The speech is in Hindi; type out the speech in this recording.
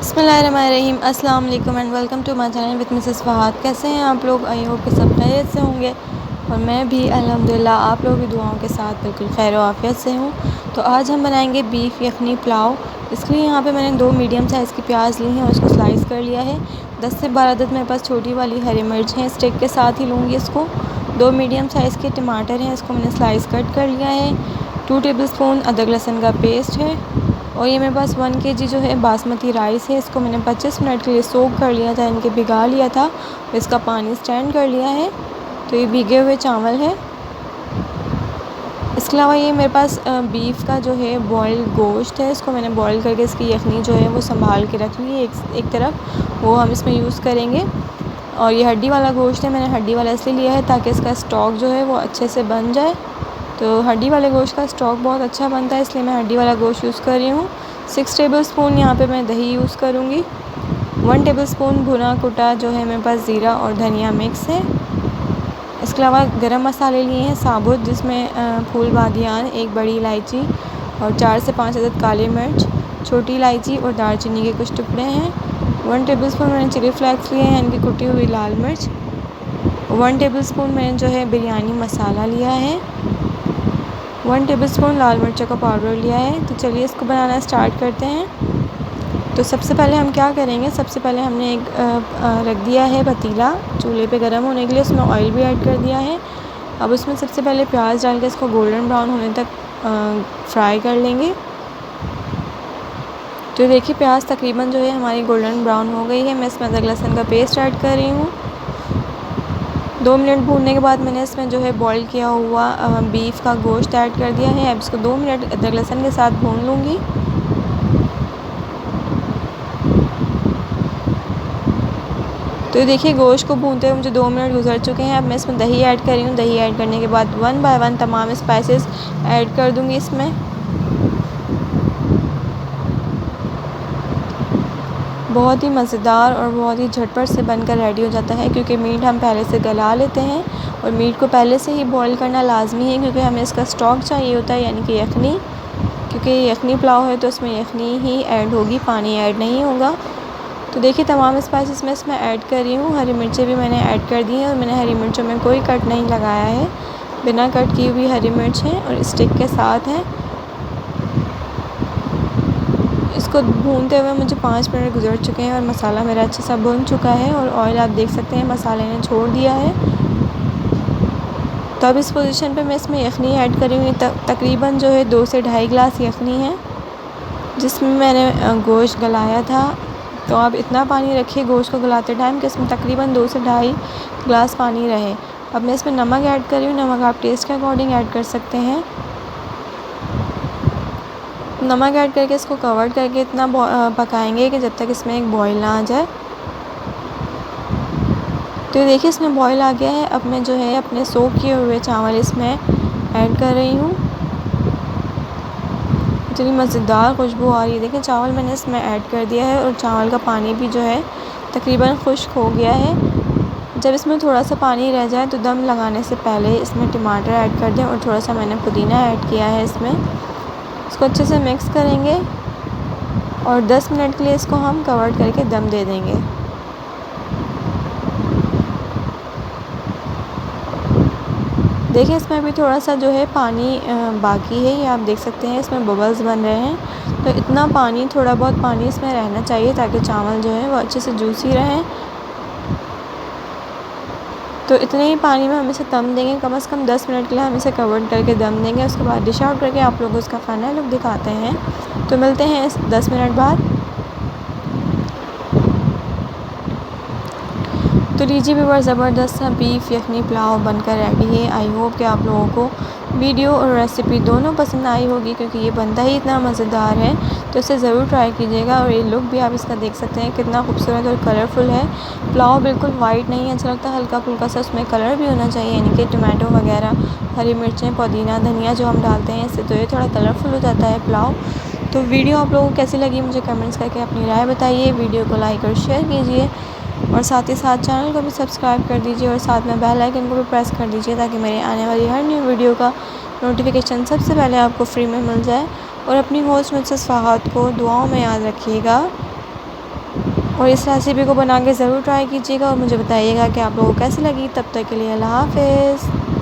बिस्मिल्लाहिर्रहमानिर्रहीम। अस्सलाम वालेकुम and welcome to my channel with Mrs Fahad. कैसे हैं आप लोग? आई होप कि सब खैरियत से होंगे और मैं भी अल्हम्दुलिल्लाह आप लोगों की दुआओं के साथ बिल्कुल खैर व आफियत से हूँ। तो आज हम बनाएंगे बीफ यखनी पुलाव। इसके लिए यहाँ पे मैंने 2 मीडियम साइज़ की प्याज ली हैं और उसको स्लाइस कर लिया है। 10 से 12 अदद मेरे पास छोटी वाली हरी मिर्च हैं, स्टिक के साथ ही लूँगी इसको। 2 मीडियम साइज़ के टमाटर हैं, इसको मैंने स्लाइस कट कर लिया है। 2 टेबलस्पून अदरक लहसुन का पेस्ट है और ये मेरे पास 1 kg जो है बासमती राइस है। इसको मैंने 25 मिनट के लिए सोक कर लिया था, यानी कि भिगा लिया था। इसका पानी स्टैंड कर लिया है। तो ये भीगे हुए चावल है। इसके अलावा ये मेरे पास बीफ का जो है बॉइल्ड गोश्त है, इसको मैंने बॉईल करके इसकी यखनी जो है वो संभाल के रख ली है एक तरफ, वो हम इसमें यूज़ करेंगे। और ये हड्डी वाला गोश्त है, मैंने हड्डी वाला इसलिए लिया है ताकि इसका स्टॉक जो है वो अच्छे से बन जाए। तो हड्डी वाले गोश्त का स्टॉक बहुत अच्छा बनता है, इसलिए मैं हड्डी वाला गोश्त यूज़ कर रही हूँ। 6 टेबलस्पून यहाँ पे मैं दही यूज़ करूँगी। 1 टेबलस्पून भुना कुटा जो है मेरे पास ज़ीरा और धनिया मिक्स है। इसके अलावा गरम मसाले लिए हैं साबुत, जिसमें फूल बादियान, 1 बड़ी इलायची और 4 से 5 अदद काली मिर्च, छोटी इलायची और दालचीनी के कुछ टुकड़े हैं। 1 टेबलस्पून मैंने चिली फ्लेक्स लिए हैं, इनकी कुटी हुई लाल मिर्च। 1 टेबलस्पून मैंने जो है बिरयानी मसाला लिया है। 1 टेबलस्पून लाल मिर्चों का पाउडर लिया है। तो चलिए इसको बनाना स्टार्ट करते हैं। तो सबसे पहले हम क्या करेंगे, सबसे पहले हमने एक रख दिया है पतीला चूल्हे पे गर्म होने के लिए, उसमें ऑयल भी ऐड कर दिया है। अब उसमें सबसे पहले प्याज डाल के इसको गोल्डन ब्राउन होने तक फ्राई कर लेंगे। तो देखिए प्याज तकरीबन जो है हमारी गोल्डन ब्राउन हो गई है। मैं इसमें अदरक लहसुन का पेस्ट ऐड कर रही हूँ। 2 मिनट भूनने के बाद मैंने इसमें जो है बॉईल किया हुआ बीफ का गोश्त ऐड कर दिया है। अब इसको 2 मिनट अदरक लहसुन के साथ भून लूँगी। तो देखिए गोश्त को भूनते हुए मुझे 2 मिनट गुजर चुके हैं। अब मैं इसमें दही ऐड कर रही हूँ। दही ऐड करने के बाद 1 बाय 1 तमाम स्पाइसेस ऐड कर दूँगी इसमें। बहुत ही मज़ेदार और बहुत ही झटपट से बनकर रेडी हो जाता है, क्योंकि मीट हम पहले से गला लेते हैं और मीट को पहले से ही बॉईल करना लाजमी है, क्योंकि हमें इसका स्टॉक चाहिए होता है, यानी कि यखनी। क्योंकि यखनी पुलाव है तो इसमें यखनी ही ऐड होगी, पानी ऐड नहीं होगा। तो देखिए तमाम स्पाइसेस मैं इसमें ऐड कर रही हूँ। हरी मिर्चें भी मैंने ऐड कर दी हैं और मैंने हरी मिर्चों में कोई कट नहीं लगाया है, बिना कट की हुई हरी मिर्च है और स्टिक के साथ है। इसको भूनते हुए मुझे 5 मिनट गुजर चुके हैं और मसाला मेरा अच्छे से भुन चुका है और ऑयल आप देख सकते हैं मसाले ने छोड़ दिया है। तो अब इस पोजीशन पे मैं इसमें यखनी ऐड करी हुई तकरीबन जो है 2 से 2.5 गिलास यखनी है, जिसमें मैंने गोश्त गलाया था। तो आप इतना पानी रखिए गोश्त को गलाते टाइम कि इसमें तकरीबन 2 से 2.5 गिलास पानी रहे। अब मैं इसमें नमक ऐड कर रही हूँ। नमक आप टेस्ट के अकॉर्डिंग ऐड कर सकते हैं। नमक ऐड करके इसको कवर करके इतना पकाएंगे कि जब तक इसमें एक बॉईल ना आ जाए। तो देखिए इसमें बॉईल आ गया है। अब मैं जो है अपने सोक किए हुए चावल इसमें ऐड कर रही हूँ। इतनी मज़ेदार खुशबू आ रही है। देखिए चावल मैंने इसमें ऐड कर दिया है और चावल का पानी भी जो है तकरीबन खुश्क हो गया है। जब इसमें थोड़ा सा पानी रह जाए तो दम लगाने से पहले इसमें टमाटर ऐड कर दें और थोड़ा सा मैंने पुदीना ऐड किया है इसमें। इसको अच्छे से मिक्स करेंगे और 10 मिनट के लिए इसको हम कवर करके दम दे देंगे। देखिए इसमें भी थोड़ा सा जो है पानी बाकी है, ये आप देख सकते हैं इसमें बबल्स बन रहे हैं। तो इतना पानी, थोड़ा बहुत पानी इसमें रहना चाहिए ताकि चावल जो है वो अच्छे से जूसी रहें। तो इतने ही पानी में हम इसे दम देंगे, कम से कम 10 मिनट के लिए हम इसे कवर करके दम देंगे। उसके बाद डिश आउट करके आप लोगों को इसका फाइनल लुक दिखाते हैं। तो मिलते हैं 10 मिनट बाद। तो लीजिए व्यूअर्स, ज़बरदस्त सा बीफ यखनी पुलाव बनकर रेडी है। आई होप कि आप लोगों को वीडियो और रेसिपी दोनों पसंद आई होगी, क्योंकि ये बनता ही इतना मज़ेदार है। तो इसे ज़रूर ट्राई कीजिएगा। और ये लुक भी आप इसका देख सकते हैं कितना खूबसूरत और कलरफुल है। पुलाव बिल्कुल वाइट नहीं है, अच्छा लगता है, हल्का फुल्का सा उसमें कलर भी होना चाहिए, यानी कि टमाटो वगैरह, हरी मिर्चें, पुदीना, धनिया जो हम डालते हैं इससे तो ये थोड़ा कलरफुल हो जाता है पुलाव। तो वीडियो आप लोगों को कैसी लगी मुझे कमेंट्स करके अपनी राय बताइए। वीडियो को लाइक और शेयर कीजिए और साथ ही साथ चैनल को भी सब्सक्राइब कर दीजिए और साथ में बेल आइकन को भी प्रेस कर दीजिए, ताकि मेरे आने वाली हर न्यू वीडियो का नोटिफिकेशन सबसे पहले आपको फ्री में मिल जाए। और अपनी होस्ट मिसेस फहाद को दुआओं में याद रखिएगा। और इस रेसिपी को बना के ज़रूर ट्राई कीजिएगा और मुझे बताइएगा कि आप लोगों को कैसी लगी। तब तक के लिए अल्लाह हाफ़िज़।